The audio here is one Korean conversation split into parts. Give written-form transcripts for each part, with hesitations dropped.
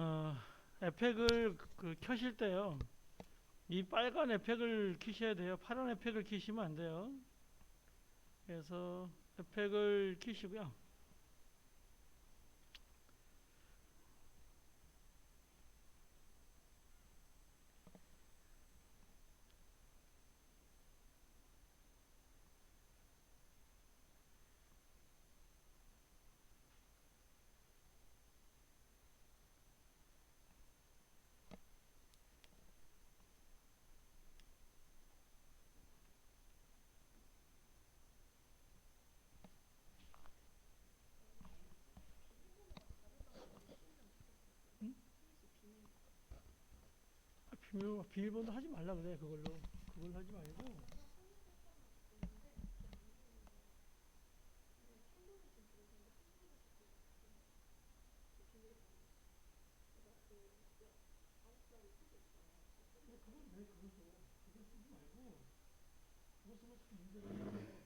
어, 에펙을 켜실 때요. 이 빨간 에펙을 키셔야 돼요. 파란 에펙을 키시면 안 돼요. 그래서 에펙을 키시고요. 비밀번호 하지 말라 그래. 그걸로 하지 말고. 왜 그걸 써? 그걸 쓰지 말고. 그거 쓰면 자꾸 문제가 생겨.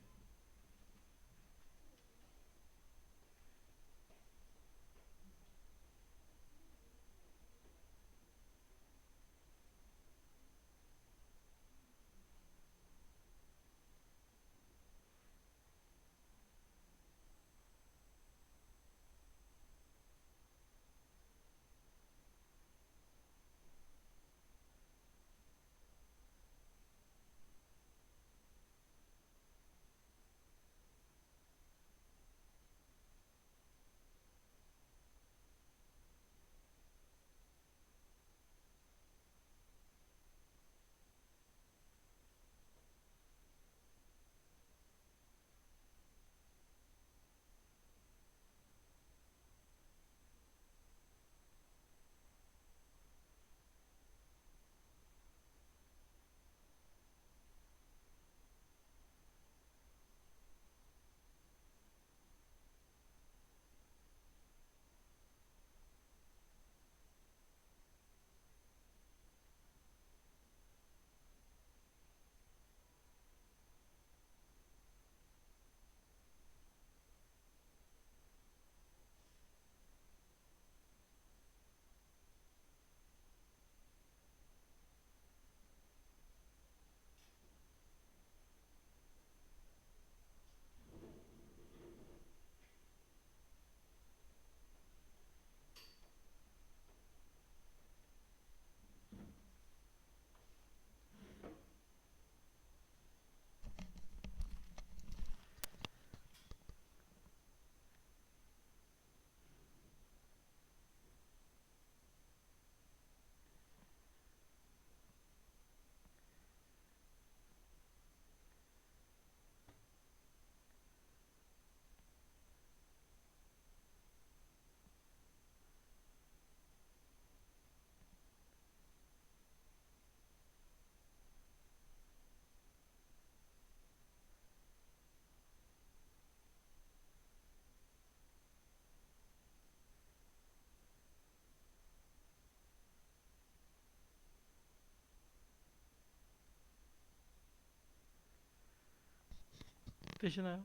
되시나요?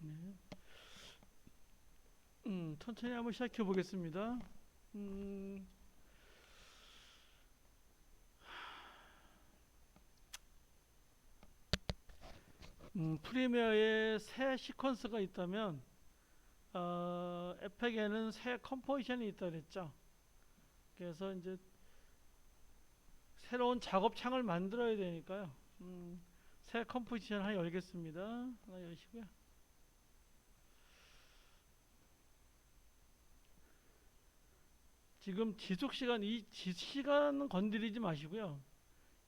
네. 천천히 한번 시작해 보겠습니다. 음, 프리미어에 새 시퀀스가 있다면 에펙에는 새 컴포지션이 있다 그랬죠. 그래서 이제 새로운 작업 창을 만들어야 되니까요. 새 컴포지션 하나 열겠습니다. 하나 여시고요. 지금 지속 시간, 시간은 건드리지 마시고요.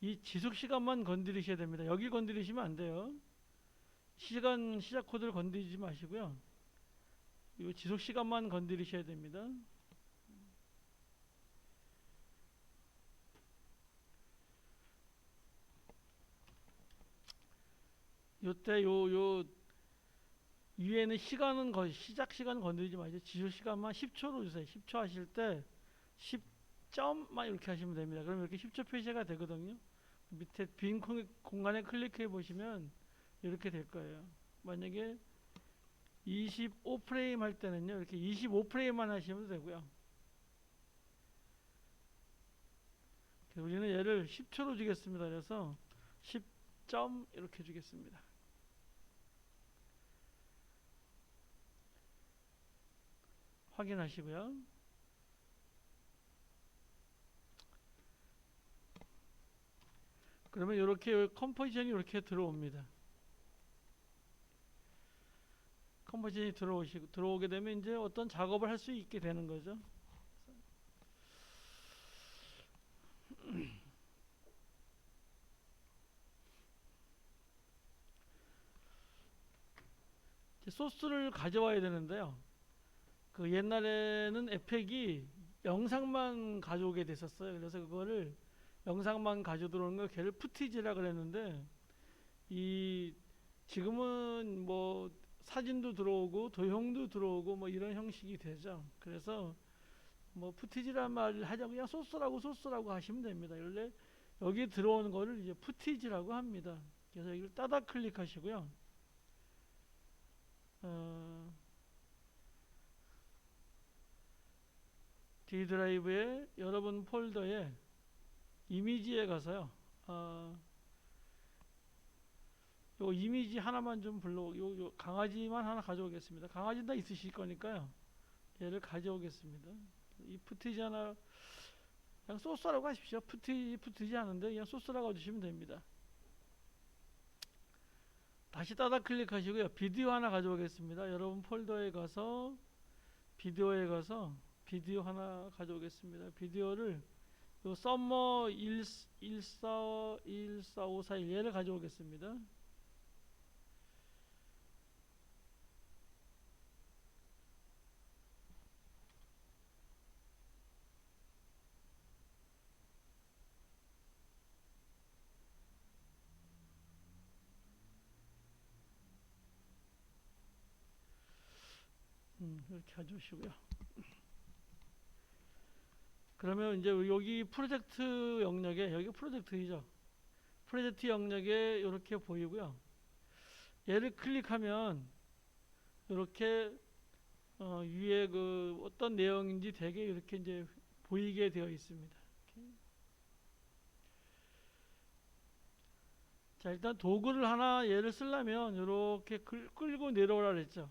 이 지속 시간만 건드리셔야 됩니다. 여기 건드리시면 안 돼요. 시간 시작 코드를 건드리지 마시고요. 이 지속 시간만 건드리셔야 됩니다. 요때 요 위에는 시간은 시작 시간 건드리지 마시고 지속 시간만 10초로 주세요. 10초 하실 때 10점만 이렇게 하시면 됩니다. 그럼 이렇게 10초 표시가 되거든요. 밑에 빈 공간에 클릭해 보시면 이렇게 될 거예요. 만약에 25프레임 할 때는요, 이렇게 25프레임만 하시면 되고요. 우리는 얘를 10초로 주겠습니다. 그래서 10점 이렇게 주겠습니다. 확인하시고요. 그러면 이렇게 컴포지션이 이렇게 들어옵니다. 컴포지션이 들어오게 되면 이제 어떤 작업을 할 수 있게 되는 거죠. 소스를 가져와야 되는데요. 그 옛날에는 에펙이 영상만 가져오게 됐었어요. 그래서 그거를 영상만 가져 들어오는 걸 걔를 푸티지라 그랬는데, 이 지금은 뭐 사진도 들어오고 도형도 들어오고 뭐 이런 형식이 되죠. 그래서 뭐 푸티지란 말을 하자 그냥 소스라고 하시면 됩니다. 원래 여기 들어오는 거를 이제 푸티지라고 합니다. 그래서 이걸 따다 클릭하시고요. D 드라이브에 여러분 폴더에 이미지에 가서요. 요 이미지 하나만 좀 요 강아지만 하나 가져오겠습니다. 강아지 다 있으실 거니까요. 얘를 가져오겠습니다. 이 푸티지 하나 그냥 소스라고 하십시오. 푸티지 하는데 그냥 소스라고 해주시면 됩니다. 다시 따다 클릭하시고요. 비디오 하나 가져오겠습니다. 여러분 폴더에 가서 비디오에 가서 비디오 하나 가져오겠습니다. 비디오를 요 썸머 14541 얘를 가져오겠습니다. 이렇게 가져오시고요. 그러면 이제 여기 프로젝트 영역에 여기 프로젝트이죠. 프로젝트 영역에 이렇게 보이고요. 얘를 클릭하면 이렇게 위에 그 어떤 내용인지 되게 이렇게 이제 보이게 되어 있습니다. 이렇게. 자, 일단 도구를 하나 얘를 쓰려면 이렇게 끌고 내려오라 그랬죠.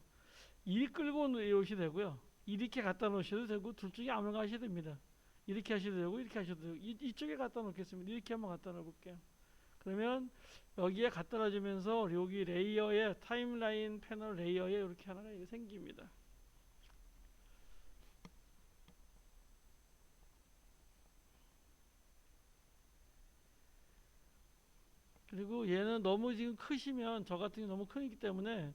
이리 끌고 내려오셔도 되고요. 이렇게 갖다 놓으셔도 되고 둘 중에 아무나 하셔도 됩니다. 이렇게 하셔도 되고 이렇게 하셔도 되고 이쪽에 갖다 놓겠습니다. 이렇게 한번 갖다 놓을게요. 그러면 여기에 갖다 놔주면서 여기 레이어에 타임라인 패널 레이어에 이렇게 하나가 생깁니다. 그리고 얘는 너무 지금 크시면 저 같은 게 너무 크기 때문에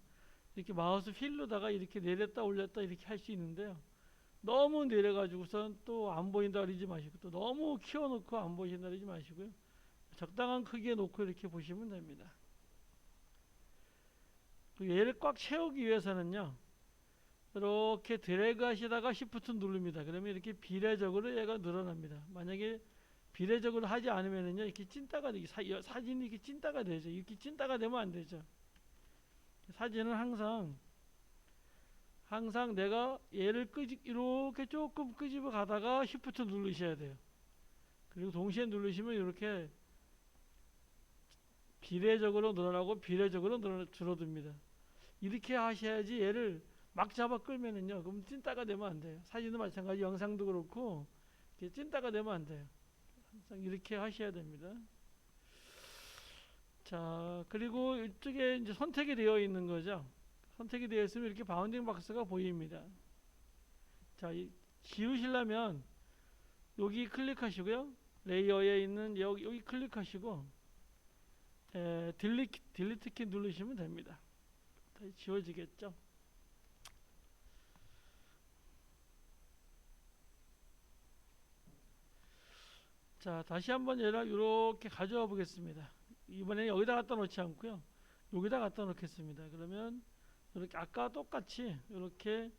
이렇게 마우스 휠로다가 이렇게 내렸다 올렸다 이렇게 할 수 있는데요. 너무 내려가지고선 또 안 보인다 그러지 마시고 또 너무 키워놓고 안 보인다 그러지 마시고요. 적당한 크기에 놓고 이렇게 보시면 됩니다. 얘를 꽉 채우기 위해서는요. 이렇게 드래그 하시다가 Shift 누릅니다. 그러면 이렇게 비례적으로 얘가 늘어납니다. 만약에 비례적으로 하지 않으면은요. 이렇게 찐따가 되기 사진이 이렇게 찐따가 되죠. 이렇게 찐따가 되면 안 되죠. 사진은 항상 내가 얘를 이렇게 조금 끄집어 가다가 Shift 누르셔야 돼요. 그리고 동시에 누르시면 이렇게 비례적으로 늘어나고 비례적으로 줄어듭니다. 이렇게 하셔야지 얘를 막 잡아 끌면은요. 그럼 찐따가 되면 안 돼요. 사진도 마찬가지, 영상도 그렇고 찐따가 되면 안 돼요. 항상 이렇게 하셔야 됩니다. 자, 그리고 이쪽에 이제 선택이 되어 있는 거죠. 선택이 되어 있으면 이렇게 바운딩 박스가 보입니다. 자, 지우시려면 여기 클릭하시고요. 레이어에 있는 여기 클릭하시고 딜리트 키 누르시면 됩니다. 다시 지워지겠죠. 자, 다시 한번 얘를 이렇게 가져와 보겠습니다. 이번에는 여기다 갖다 놓지 않고요. 여기다 갖다 놓겠습니다. 그러면 이렇게 아까 똑같이 이렇게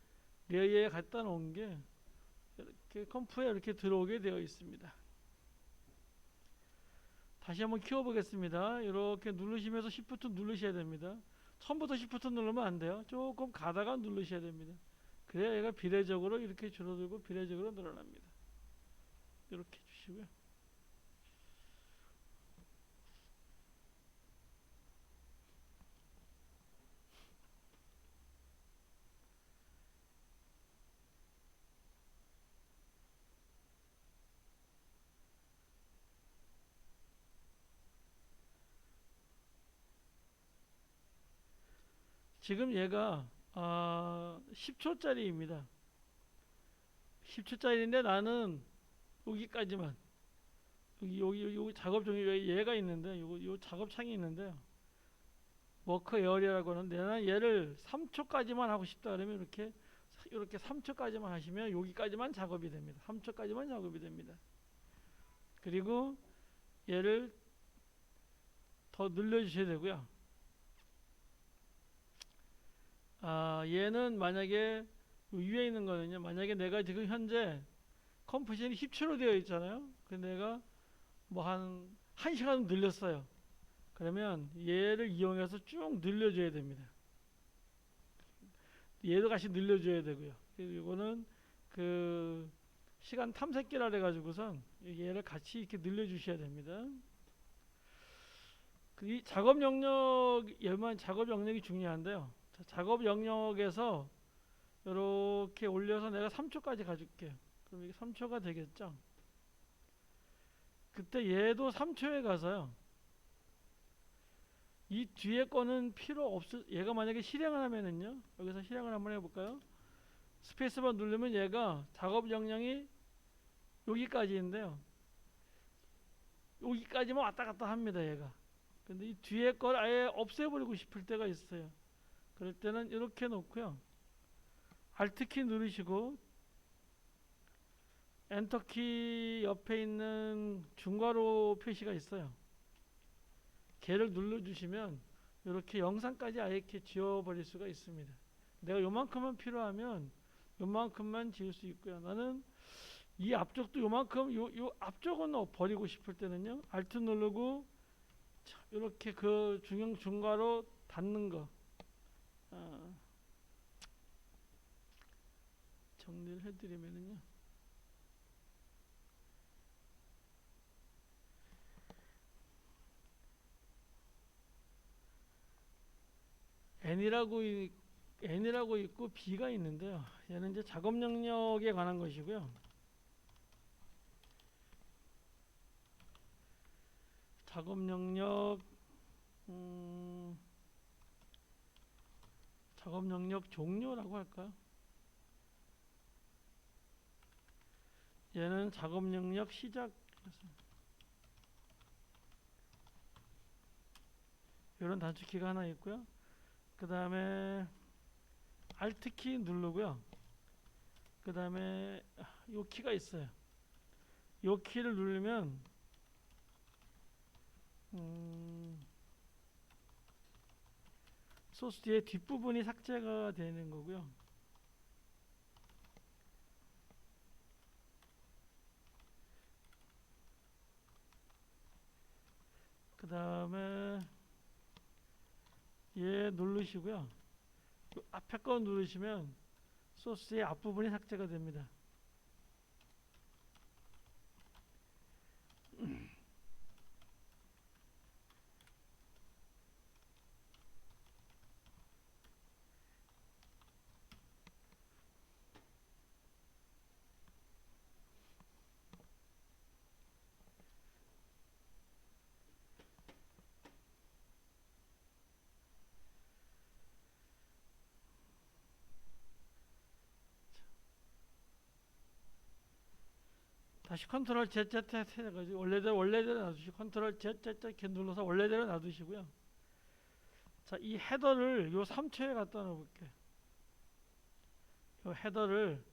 레이어에 갖다 놓은 게 이렇게 컴프에 이렇게 들어오게 되어 있습니다. 다시 한번 키워 보겠습니다. 이렇게 누르시면서 Shift 누르셔야 됩니다. 처음부터 Shift 누르면 안 돼요. 조금 가다가 누르셔야 됩니다. 그래야 얘가 비례적으로 이렇게 줄어들고 비례적으로 늘어납니다. 이렇게 해주시고요. 지금 얘가 10초짜리입니다. 10초짜리인데 나는 여기까지만 여기 작업 종이 얘가 있는데 요 작업 창이 있는데요. 워크 에어리아라고 하는데 나는 얘를 3초까지만 하고 싶다 그러면 이렇게 3초까지만 하시면 여기까지만 작업이 됩니다. 3초까지만 작업이 됩니다. 그리고 얘를 더 늘려 주셔야 되고요. 얘는 만약에 위에 있는 거는요. 만약에 내가 지금 현재 컴포지션이 10초로 되어 있잖아요. 근데 내가 뭐 한 1시간 늘렸어요. 그러면 얘를 이용해서 쭉 늘려줘야 됩니다. 얘도 같이 늘려줘야 되고요. 이거는 그 시간 탐색기라 해가지고선 얘를 같이 이렇게 늘려주셔야 됩니다. 이 작업 영역, 얘만 작업 영역이 중요한데요. 작업 영역에서 이렇게 올려서 내가 3초까지 가줄게. 그럼 이게 3초가 되겠죠. 그때 얘도 3초에 가서요. 이 뒤에 거는 필요 없을, 얘가 만약에 실행을 하면은요. 여기서 실행을 한번 해볼까요? 스페이스바 누르면 얘가 작업 영역이 여기까지인데요. 여기까지만 왔다 갔다 합니다, 얘가. 근데 이 뒤에 걸 아예 없애버리고 싶을 때가 있어요. 그럴 때는 이렇게 놓고요. Alt키 누르시고 엔터키 옆에 있는 중괄호 표시가 있어요. 걔를 눌러주시면 이렇게 영상까지 아예 이렇게 지워버릴 수가 있습니다. 내가 요만큼만 필요하면 요만큼만 지울 수 있고요. 나는 이 앞쪽도 요만큼 요 앞쪽은 버리고 싶을 때는요. Alt 누르고 이렇게 그 중괄호 닫는 거 정리를 해드리면은요. N이라고 있고 B가 있는데요. 얘는 이제 작업 영역에 관한 것이고요. 작업 영역 작업 영역 종료라고 할까요? 얘는 작업 영역 시작. 이런 단축키가 하나 있고요. 그 다음에 Alt키 누르고요. 그 다음에 요 키가 있어요. 요 키를 누르면 소스 뒤에 뒷부분이 삭제가 되는 거고요. 그 다음에 얘 누르시고요. 앞에 거 누르시면 소스의 앞부분이 삭제가 됩니다. 다시 컨트롤 Z 해가지고 원래대로 놔두시고 컨트롤 Z 이렇게 눌러서 원래대로 놔두시고요. 자, 이 헤더를 요 3초에 갖다 놓을게요. 요 헤더를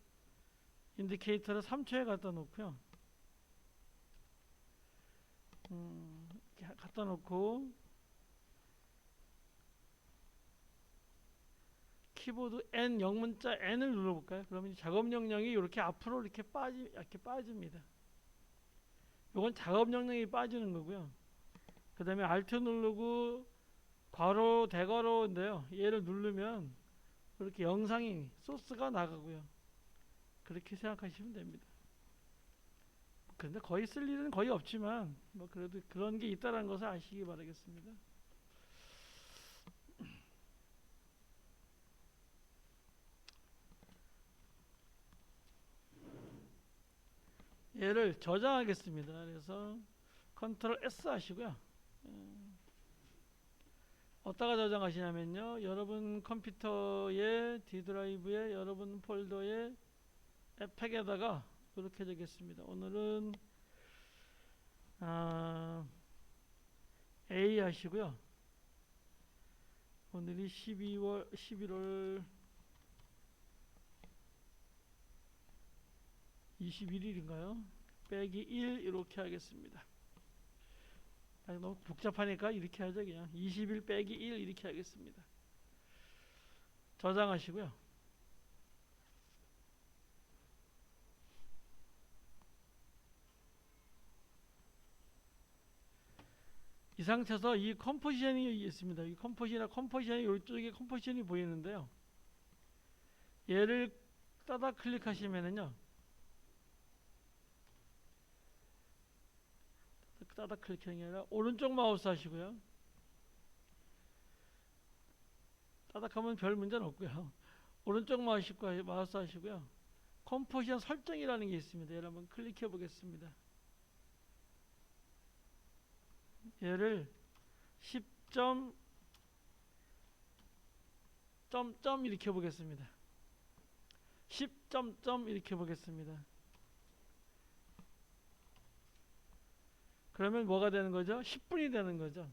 인디케이터를 3초에 갖다 놓고요. 이렇게 갖다 놓고 키보드 N 영문자 N을 눌러볼까요? 그러면 작업 명령이 이렇게 앞으로 이렇게 빠집니다. 이건 작업 명령이 빠지는 거고요. 그 다음에 Alt 누르고 괄호 대괄호인데요. 얘를 누르면 이렇게 영상이 소스가 나가고요. 그렇게 생각하시면 됩니다. 근데 거의 쓸 일은 거의 없지만 뭐 그래도 그런 게 있다는 것을 아시기 바라겠습니다. 얘를 저장하겠습니다. 그래서 컨트롤 S 하시고요. 어디다가 저장하시냐면요. 여러분 컴퓨터의 D 드라이브에 여러분 폴더에 에펙에다가 이렇게 되겠습니다. 오늘은 A 하시고요. 오늘이 11월 21일인가요? 빼기 1 이렇게 하겠습니다. 아니, 너무 복잡하니까 이렇게 하죠. 그냥 20일 빼기 1 이렇게 하겠습니다. 저장하시고요. 이 상태에서 이 컴포지션이 있습니다. 이 컴포지션이 이쪽에 컴포지션이 보이는데요. 얘를 따다 클릭하시면은요. 따다 클릭하는 게 아니라 오른쪽 마우스 하시고요. 따닥하면 별 문제는 없고요. 오른쪽 마우스 하시고요. 컴포지션 설정이라는 게 있습니다. 얘를 한번 클릭해 보겠습니다. 얘를 10점 점 이렇게 보겠습니다. 10점 이렇게 보겠습니다. 그러면 뭐가 되는 거죠? 10분이 되는 거죠.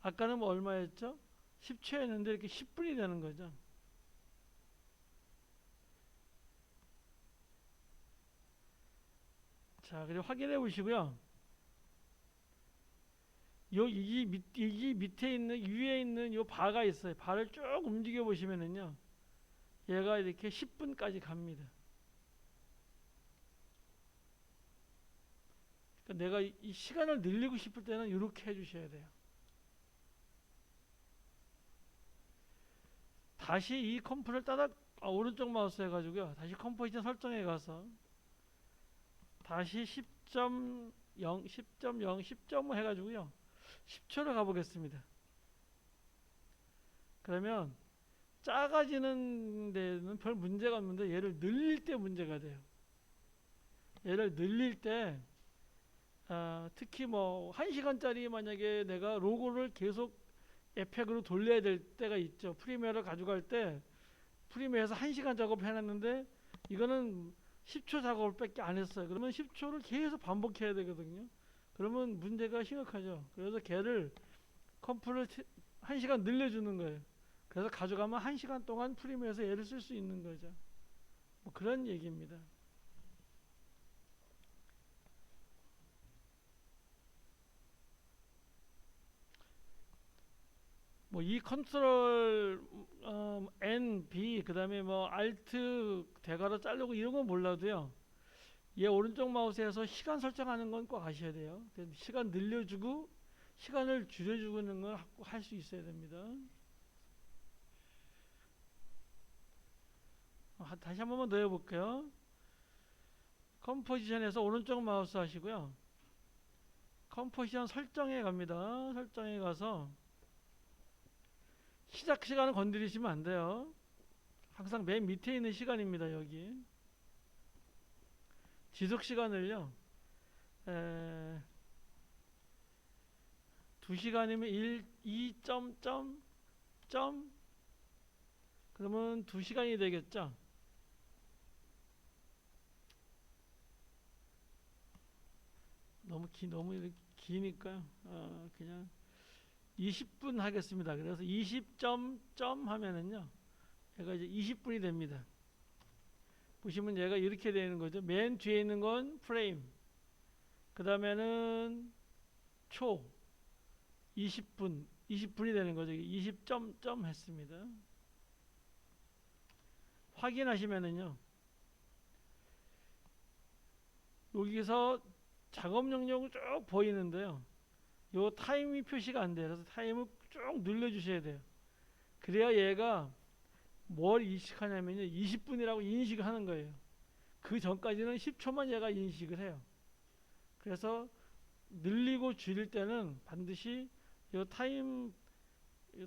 아까는 뭐 얼마였죠? 10초였는데 이렇게 10분이 되는 거죠. 자, 그리고 확인해 보시고요. 이 밑에 있는, 위에 있는 요 바가 있어요. 바를 쭉 움직여 보시면은요. 얘가 이렇게 10분까지 갑니다. 그러니까 내가 이 시간을 늘리고 싶을 때는 이렇게 해주셔야 돼요. 다시 이 컴프를 오른쪽 마우스 해가지고요. 다시 컴포지션 설정에 가서 다시 10.0, 10.0, 10.5 해가지고요. 10초를 가보겠습니다. 그러면 작아지는 데는 별 문제가 없는데 얘를 늘릴 때 문제가 돼요. 얘를 늘릴 때 특히 뭐 1시간짜리 만약에 내가 로고를 계속 에펙으로 돌려야 될 때가 있죠. 프리미어를 가져갈 때 프리미어에서 1시간 작업 해놨는데 이거는 10초 작업을 밖에 안 했어요. 그러면 10초를 계속 반복해야 되거든요. 그러면 문제가 심각하죠. 그래서 걔를 컴프를 1시간 늘려주는 거예요. 그래서 가져가면 1시간 동안 프리미어에서 얘를 쓸 수 있는 거죠. 뭐 그런 얘기입니다. 뭐 이 컨트롤 N, B 그 다음에 뭐 Alt 대괄호 자르고 이런 건 몰라도요. 얘 오른쪽 마우스에서 시간 설정하는 건 꼭 아셔야 돼요. 시간 늘려주고 시간을 줄여주는 걸 할 수 있어야 됩니다. 다시 한 번만 더 해볼게요. 컴포지션에서 오른쪽 마우스 하시고요. 컴포지션 설정에 갑니다. 설정에 가서 시작 시간을 건드리시면 안 돼요. 항상 맨 밑에 있는 시간입니다. 여기 지속 시간을요. 2시간이면 2점 그러면 2시간이 되겠죠. 너무 기니까요. 그냥 20분 하겠습니다. 그래서 20점 하면은요. 얘가 이제 20분이 됩니다. 보시면 얘가 이렇게 되는 거죠. 맨 뒤에 있는 건 프레임. 그 다음에는 초. 20분이 되는 거죠. 20점 했습니다. 확인하시면은요, 여기서 작업 영역이 쭉 보이는데요. 요 타임이 표시가 안 돼요. 그래서 타임을 쭉 늘려주셔야 돼요. 그래야 얘가 뭘 인식하냐면요, 20분이라고 인식을 하는 거예요. 그 전까지는 10초만 얘가 인식을 해요. 그래서 늘리고 줄일 때는 반드시 이 타임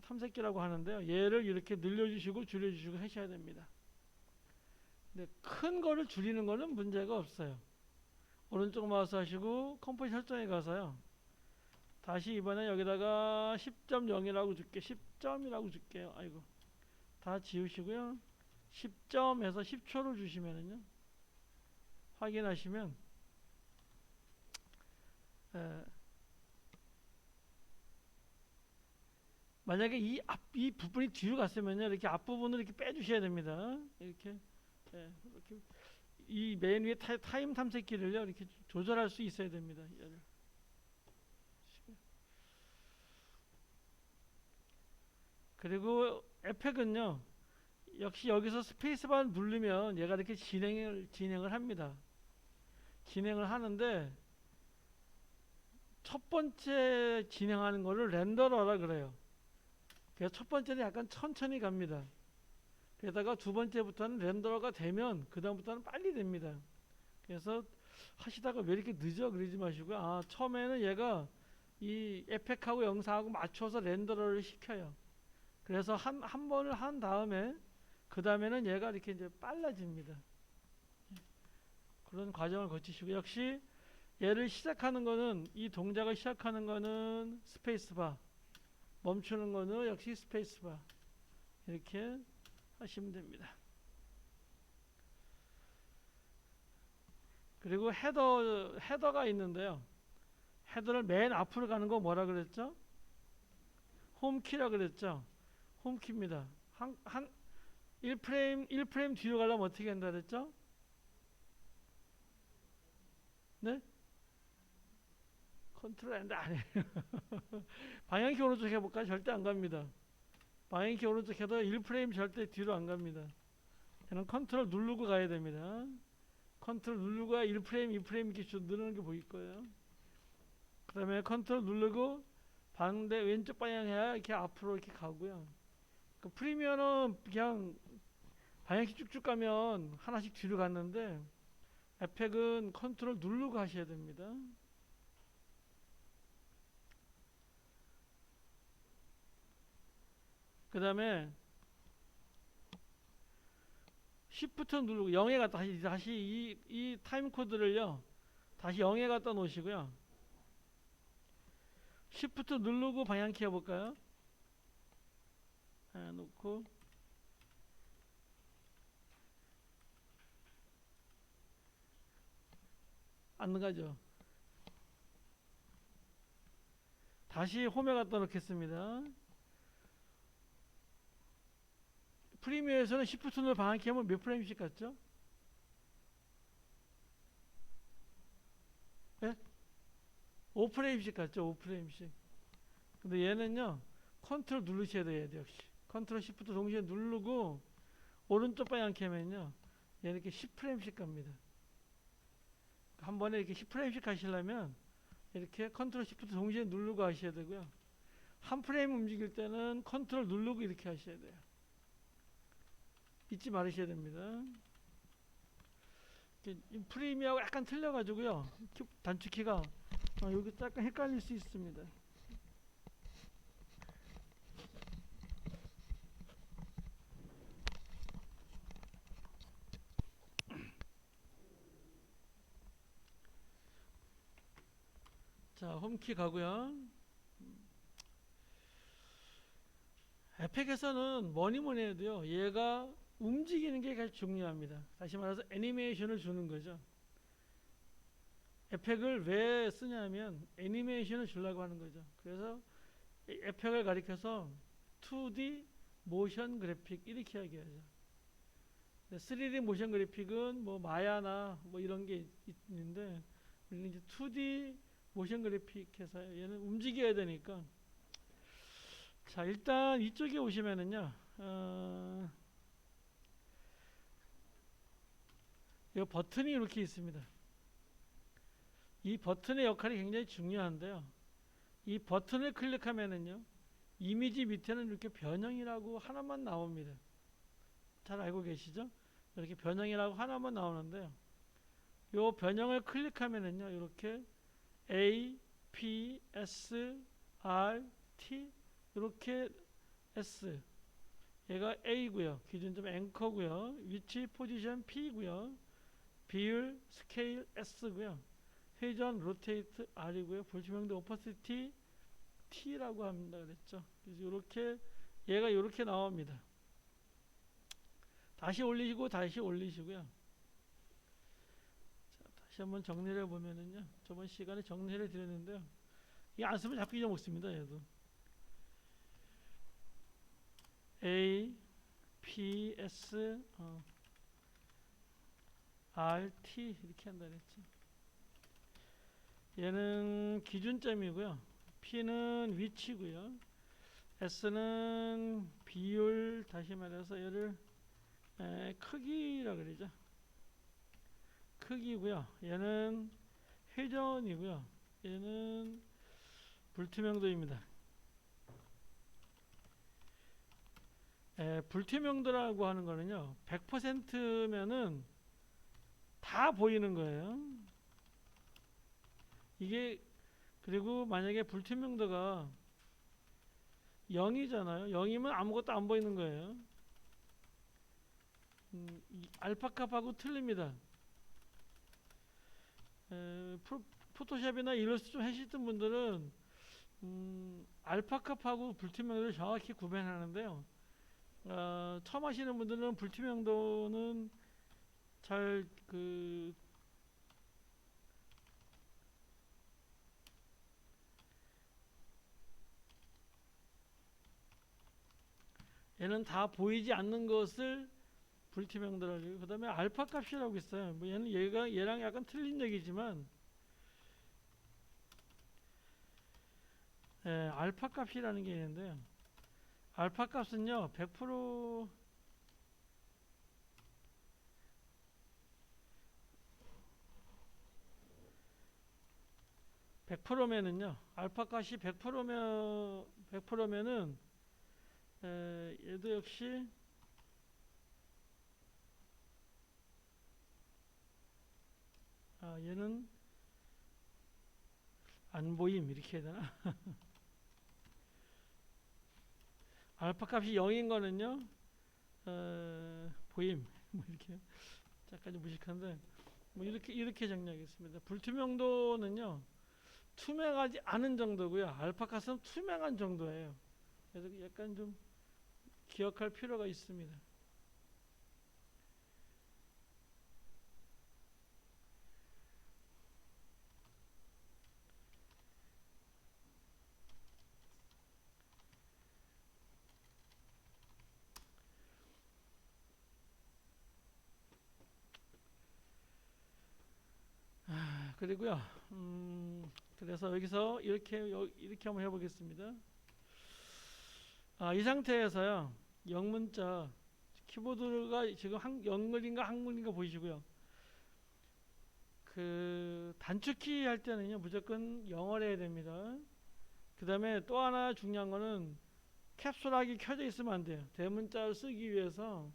탐색기라고 하는데요. 얘를 이렇게 늘려주시고 줄여주시고 하셔야 됩니다. 근데 큰 거를 줄이는 거는 문제가 없어요. 오른쪽 마우스 하시고 컴포지 설정에 가서요. 다시 이번에 여기다가 10.0이라고 줄게. 10점이라고 줄게요. 아이고. 다 지우시고요. 10점에서 10초를 주시면은요. 확인하시면 만약에 이 부분이 뒤로 갔으면요, 이렇게 앞부분을 이렇게 빼주셔야 됩니다. 이렇게, 이렇게 이 맨 위에 타임 탐색기를요, 이렇게 조절할 수 있어야 됩니다. 얘를. 그리고 에펙은요, 역시 여기서 스페이스바 누르면 얘가 이렇게 진행을 합니다. 진행을 하는데 첫 번째 진행하는 거를 렌더러라 그래요. 그래서 첫 번째는 약간 천천히 갑니다. 게다가 두 번째부터는 렌더러가 되면 그 다음부터는 빨리 됩니다. 그래서 하시다가 왜 이렇게 늦어 그러지 마시고요. 아, 처음에는 얘가 이 에펙하고 영상하고 맞춰서 렌더러를 시켜요. 그래서 한 번을 한 다음에 그 다음에는 얘가 이렇게 이제 빨라집니다. 그런 과정을 거치시고, 역시 얘를 시작하는 거는, 이 동작을 시작하는 거는 스페이스바, 멈추는 거는 역시 스페이스바, 이렇게 하시면 됩니다. 그리고 헤더가 있는데요. 헤더를 맨 앞으로 가는 거 뭐라 그랬죠? 홈키라 그랬죠? 홈키입니다. 1프레임 뒤로 가려면 어떻게 한다 그랬죠? 네? 컨트롤 엔드 아니에요. 방향키 오른쪽 해볼까요? 절대 안 갑니다. 방향키 오른쪽 해도 1프레임 절대 뒤로 안 갑니다. 얘는 컨트롤 누르고 가야 됩니다. 컨트롤 누르고 1프레임, 2프레임 이렇게 쭉 누르는 게 보일 거예요. 그 다음에 컨트롤 누르고 반대 왼쪽 방향 해야 이렇게 앞으로 이렇게 가고요. 그 프리미어는 그냥 방향키 쭉쭉 가면 하나씩 뒤로 갔는데, 에펙은 컨트롤 누르고 하셔야 됩니다. 그 다음에 Shift 누르고 0에 갖다 다시 이 타임 코드를요, 다시 0에 갖다 놓으시고요. Shift 누르고 방향키 해볼까요? 놓고 안 가죠. 다시 홈에 갖다 놓겠습니다. 프리미어에서는 Shift 누르고 방향키 하면 몇 프레임씩 갔죠? 네? 5프레임씩 갔죠. 5프레임씩. 근데 얘는요, 컨트롤 누르셔야 돼요. 역시 컨트롤 Shift 동시에 누르고 오른쪽 방향키 하면요, 얘는 이렇게 10프레임씩 갑니다. 한 번에 이렇게 10프레임씩 하시려면 이렇게 컨트롤 Shift 동시에 누르고 하셔야 되고요. 한 프레임 움직일 때는 컨트롤 누르고 이렇게 하셔야 돼요. 잊지 말으셔야 됩니다. 프리미어하고 약간 틀려가지고요, 단축키가 여기 약간 헷갈릴 수 있습니다. 자, 홈키 가고요. 에펙에서는 뭐니 해도요, 얘가 움직이는 게 가장 중요합니다. 다시 말해서 애니메이션을 주는 거죠. 에펙을 왜 쓰냐면 애니메이션을 주려고 하는 거죠. 그래서 에펙을 가리켜서 2D 모션 그래픽 이렇게 이야기하죠. 3D 모션 그래픽은 뭐 마야나 뭐 이런 게 있는데, 우리는 이제 2D 모션 그래픽 해서 얘는 움직여야 되니까. 자, 일단 이쪽에 오시면은요, 이 버튼이 이렇게 있습니다. 이 버튼의 역할이 굉장히 중요한데요. 이 버튼을 클릭하면은요, 이미지 밑에는 이렇게 변형이라고 하나만 나옵니다. 잘 알고 계시죠? 이렇게 변형이라고 하나만 나오는데요. 이 변형을 클릭하면은요, 이렇게 A, P, S, R, T 이렇게 S 얘가 A고요. 기준점 앵커고요. 위치 포지션 P고요. 비율 스케일 S고요. 회전 로테이트 R이고요. 불투명도 오퍼시티 T라고 합니다. 그랬죠. 그래서 이렇게 얘가 이렇게 나옵니다. 다시 올리시고 다시 올리시고요. 자, 다시 한번 정리를 해보면은요. 저번 시간에 정리를 드렸는데요. 이 안 쓰면 자꾸 잊어먹습니다. 얘도 A, P, S, R, T 이렇게 한다 그랬죠. 얘는 기준점이고요. P는 위치고요. S는 비율, 다시 말해서 얘를 크기라 그러죠. 크기고요. 얘는 회전이고요. 얘는 불투명도입니다. 불투명도라고 하는 거는요, 100%면은 다 보이는 거예요. 이게, 그리고 만약에 불투명도가 0이잖아요. 0이면 아무것도 안 보이는 거예요. 알파값하고 틀립니다. 포토샵이나 일러스트 좀 하시던 분들은 알파값하고 불투명도를 정확히 구별하는데요. 처음 하시는 분들은 불투명도는 잘 얘는 다 보이지 않는 것을 불투명도라고 해요. 그 다음에 알파 값이라고 있어요. 뭐 얘는 얘랑 약간 틀린 얘기지만, 알파 값이라는 게 있는데요. 알파 값은요, 100%면은요, 알파 값이 100%면은, 얘도 역시, 얘는 안 보임, 이렇게 해야 되나? 알파 값이 0인 거는요, 보임, 뭐 이렇게, 잠깐 무식한데, 뭐 이렇게 정리하겠습니다. 불투명도는요, 투명하지 않은 정도고요. 알파 값은 투명한 정도예요. 그래서 약간 좀 기억할 필요가 있습니다. 그리고요. 그래서 여기서 이렇게 한번 해보겠습니다. 이 상태에서요. 영문자 키보드가 지금 영문인가 한글인가 보이시고요. 그 단축키 할 때는요. 무조건 영어로 해야 됩니다. 그 다음에 또 하나 중요한 거는 캡슐락이 켜져 있으면 안 돼요. 대문자를 쓰기 위해서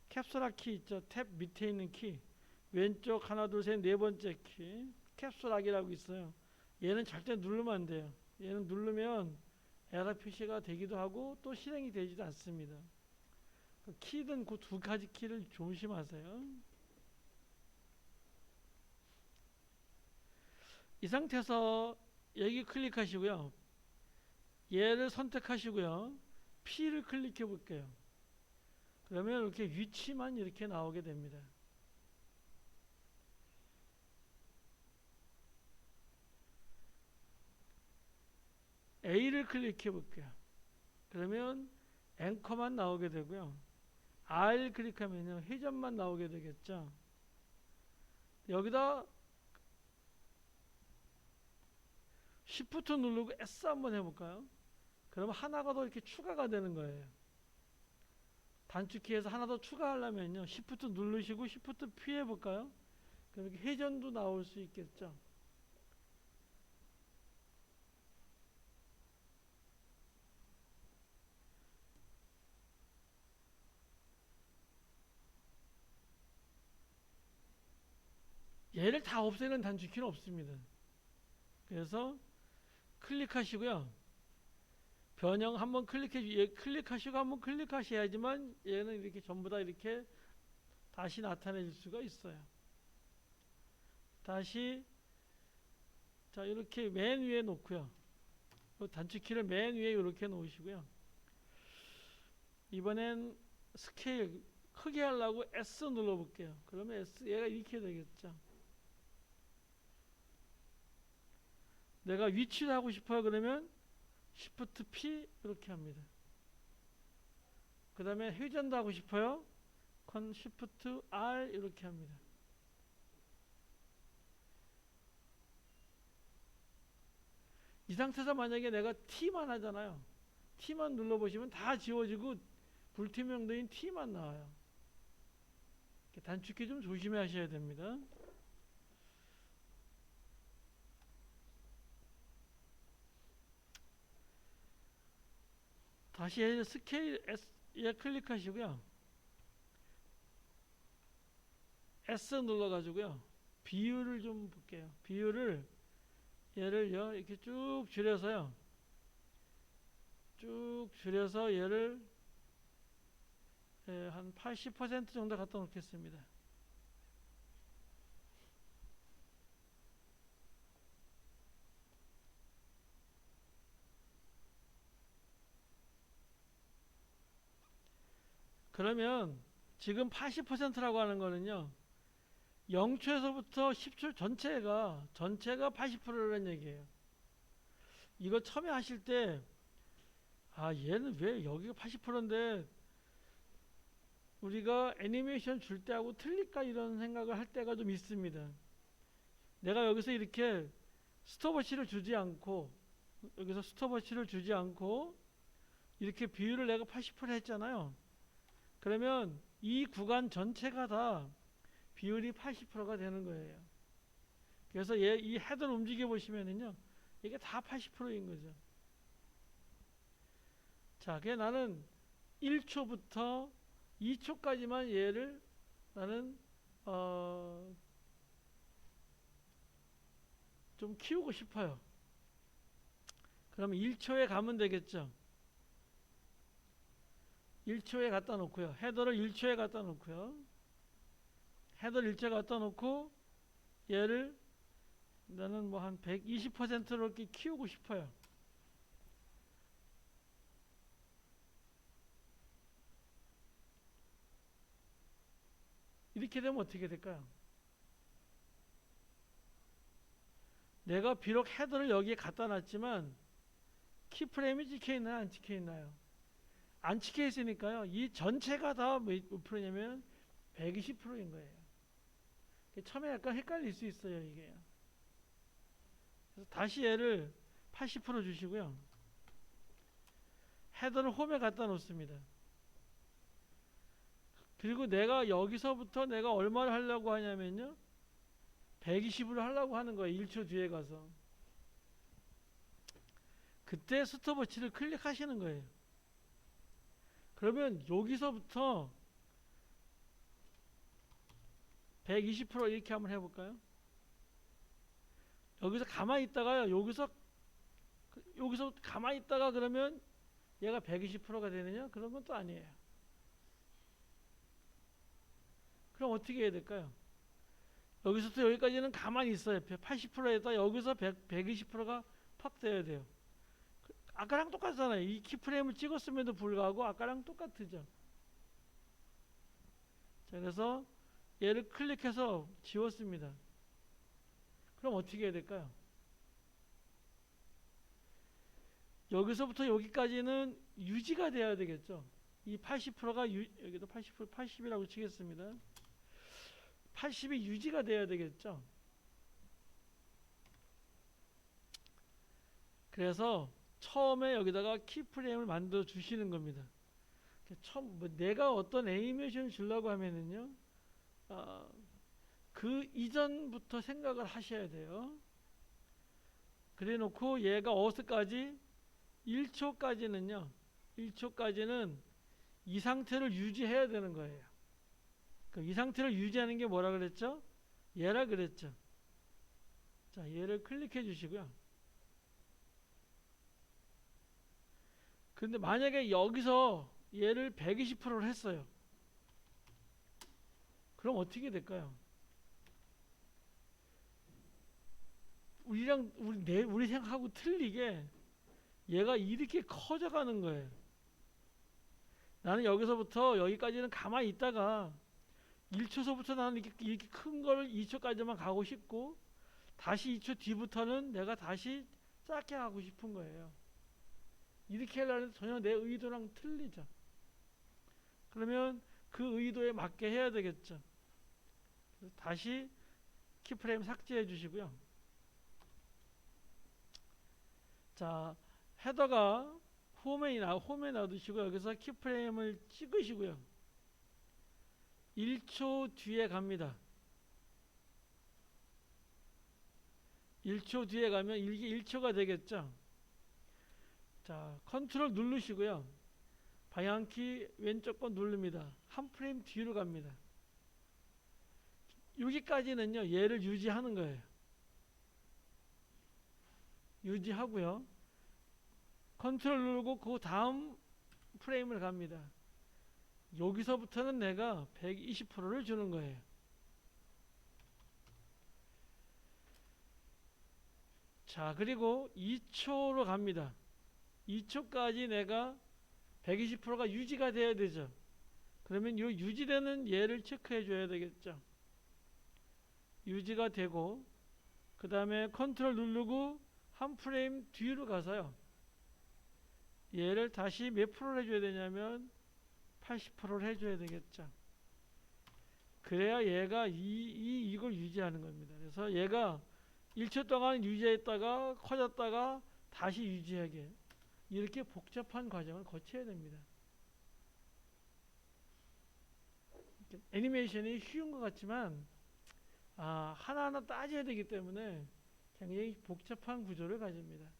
캡슐락 키 있죠. 탭 밑에 있는 키. 왼쪽 하나 둘 셋 네 번째 키 캡슐락이라고 있어요. 얘는 절대 누르면 안 돼요. 얘는 누르면 에러 표시가 되기도 하고 또 실행이 되지도 않습니다. 키든 그 두 가지 키를 조심하세요. 이 상태에서 여기 클릭하시고요. 얘를 선택하시고요. P를 클릭해 볼게요. 그러면 이렇게 위치만 이렇게 나오게 됩니다. A를 클릭해 볼게요. 그러면 앵커만 나오게 되고요. R 클릭하면요. 회전만 나오게 되겠죠. 여기다 Shift 누르고 S 한번 해볼까요? 그러면 하나가 더 이렇게 추가가 되는 거예요. 단축키에서 하나 더 추가하려면요. Shift 누르시고 Shift P 해볼까요? 그렇게 회전도 나올 수 있겠죠. 얘를 다 없애는 단축키는 없습니다. 그래서 클릭하시고요. 변형 한번 클릭하시고 한번 클릭하셔야지만 얘는 이렇게 전부 다 이렇게 다시 나타낼 수가 있어요. 다시 자 이렇게 맨 위에 놓고요. 단축키를 맨 위에 이렇게 놓으시고요. 이번엔 스케일 크게 하려고 S 눌러볼게요. 그러면 S 얘가 이렇게 되겠죠. 내가 위치를 하고 싶어요. 그러면 Shift P 이렇게 합니다. 그 다음에 회전도 하고 싶어요. Shift R 이렇게 합니다. 이 상태에서 만약에 내가 T만 하잖아요. T만 눌러보시면 다 지워지고 불투명도인 T만 나와요. 단축키 좀 조심해 하셔야 됩니다. 다시 스케일 S에 클릭하시고요. S 눌러가지고요. 비율을 좀 볼게요. 비율을 얘를요 이렇게 쭉 줄여서요. 쭉 줄여서 얘를 한 80% 정도 갖다 놓겠습니다. 그러면 지금 80%라고 하는 거는요. 0초에서부터 10초 전체가 80%라는 얘기예요. 이거 처음에 하실 때 얘는 왜 여기가 80%인데 우리가 애니메이션 줄 때하고 틀릴까 이런 생각을 할 때가 좀 있습니다. 내가 여기서 이렇게 스톱워치를 주지 않고 여기서 스톱워치를 주지 않고 이렇게 비율을 내가 80% 했잖아요. 그러면 이 구간 전체가 다 비율이 80%가 되는 거예요. 그래서 이 헤드를 움직여 보시면은요, 이게 다 80%인 거죠. 자, 그게 나는 1초부터 2초까지만 얘를 나는 좀 키우고 싶어요. 그러면 1초에 가면 되겠죠. 1초에 갖다 놓고요. 헤더를 1초에 갖다 놓고요. 헤더를 1초에 갖다 놓고 얘를 나는 뭐 한 120%로 이렇게 키우고 싶어요. 이렇게 되면 어떻게 될까요? 내가 비록 헤더를 여기에 갖다 놨지만 키프레임이 찍혀 있나요? 안 찍혀 있나요? 안 찍혀 있으니까요. 이 전체가 다 몇 프로냐면 120%인 거예요. 처음에 약간 헷갈릴 수 있어요, 이게. 그래서 다시 얘를 80% 주시고요. 헤더를 홈에 갖다 놓습니다. 그리고 내가 여기서부터 내가 얼마를 하려고 하냐면요. 120으로 하려고 하는 거예요. 1초 뒤에 가서. 그때 스톱워치를 클릭하시는 거예요. 그러면 여기서부터 120% 이렇게 한번 해볼까요? 여기서 가만히 있다가요. 여기서 가만히 있다가 그러면 얘가 120%가 되느냐? 그런 건 또 아니에요. 그럼 어떻게 해야 될까요? 여기서부터 여기까지는 가만히 있어요. 80%에다 여기서 120%가 팍 돼야 돼요. 아까랑 똑같잖아요. 이 키프레임을 찍었음에도 불구하고 아까랑 똑같죠. 자, 그래서 얘를 클릭해서 지웠습니다. 그럼 어떻게 해야 될까요? 여기서부터 여기까지는 유지가 돼야 되겠죠. 이 80%가 여기도 80%, 80이라고 치겠습니다. 80이 유지가 돼야 되겠죠. 그래서 처음에 여기다가 키프레임을 만들어 주시는 겁니다. 처음 뭐 내가 어떤 애니메이션을 주려고 하면은요, 아, 그 이전부터 생각을 하셔야 돼요. 그래 놓고 얘가 어디까지 1초까지는요. 1초까지는 이 상태를 유지해야 되는 거예요. 이 상태를 유지하는 게 뭐라 그랬죠? 얘라 그랬죠. 자, 얘를 클릭해 주시고요. 근데 만약에 여기서 얘를 120%를 했어요. 그럼 어떻게 될까요? 우리 생각하고 틀리게 얘가 이렇게 커져가는 거예요. 나는 여기서부터 여기까지는 가만히 있다가 1초서부터 나는 이렇게 큰 걸 2초까지만 가고 싶고, 다시 2초 뒤부터는 내가 다시 작게 하고 싶은 거예요. 이렇게 하려면 전혀 내 의도랑 틀리죠. 그러면 그 의도에 맞게 해야 되겠죠. 그래서 다시 키프레임 삭제해 주시고요. 자, 헤더가 홈에 놔두시고 여기서 키프레임을 찍으시고요. 1초 뒤에 갑니다. 1초 뒤에 가면 이게 1초가 되겠죠. 자, 컨트롤 누르시고요. 방향키 왼쪽 거 누릅니다. 한 프레임 뒤로 갑니다. 여기까지는요, 얘를 유지하는 거예요. 유지하고요. 컨트롤 누르고 그 다음 프레임을 갑니다. 여기서부터는 내가 120%를 주는 거예요. 자, 그리고 2초로 갑니다. 2초까지 내가 120%가 유지가 돼야 되죠. 그러면 이 유지되는 얘를 체크해 줘야 되겠죠. 유지가 되고, 그 다음에 컨트롤 누르고 한 프레임 뒤로 가서요. 얘를 다시 몇 프로를 해줘야 되냐면 80%를 해줘야 되겠죠. 그래야 얘가 이걸 유지하는 겁니다. 그래서 얘가 1초 동안 유지했다가 커졌다가 다시 유지하게, 이렇게 복잡한 과정을 거쳐야 됩니다. 애니메이션이 쉬운 것 같지만 하나하나 따져야 되기 때문에 굉장히 복잡한 구조를 가집니다.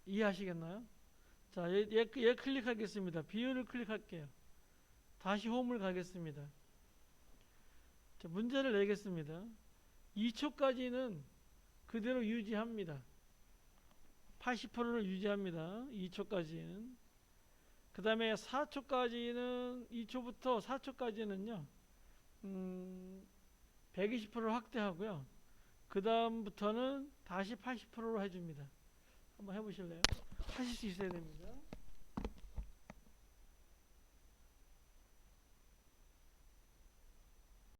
이해하시겠나요? 자, 얘 클릭하겠습니다. 비율을 클릭할게요. 다시 홈을 가겠습니다. 자, 문제를 내겠습니다. 2초까지는 그대로 유지합니다. 80%를 유지합니다. 2초까지는. 그 다음에 4초까지는 2초부터 4초까지는요 120%를 확대하고요. 그 다음부터는 다시 80%로 해줍니다. 한번 해보실래요? 하실 수 있어야 됩니다.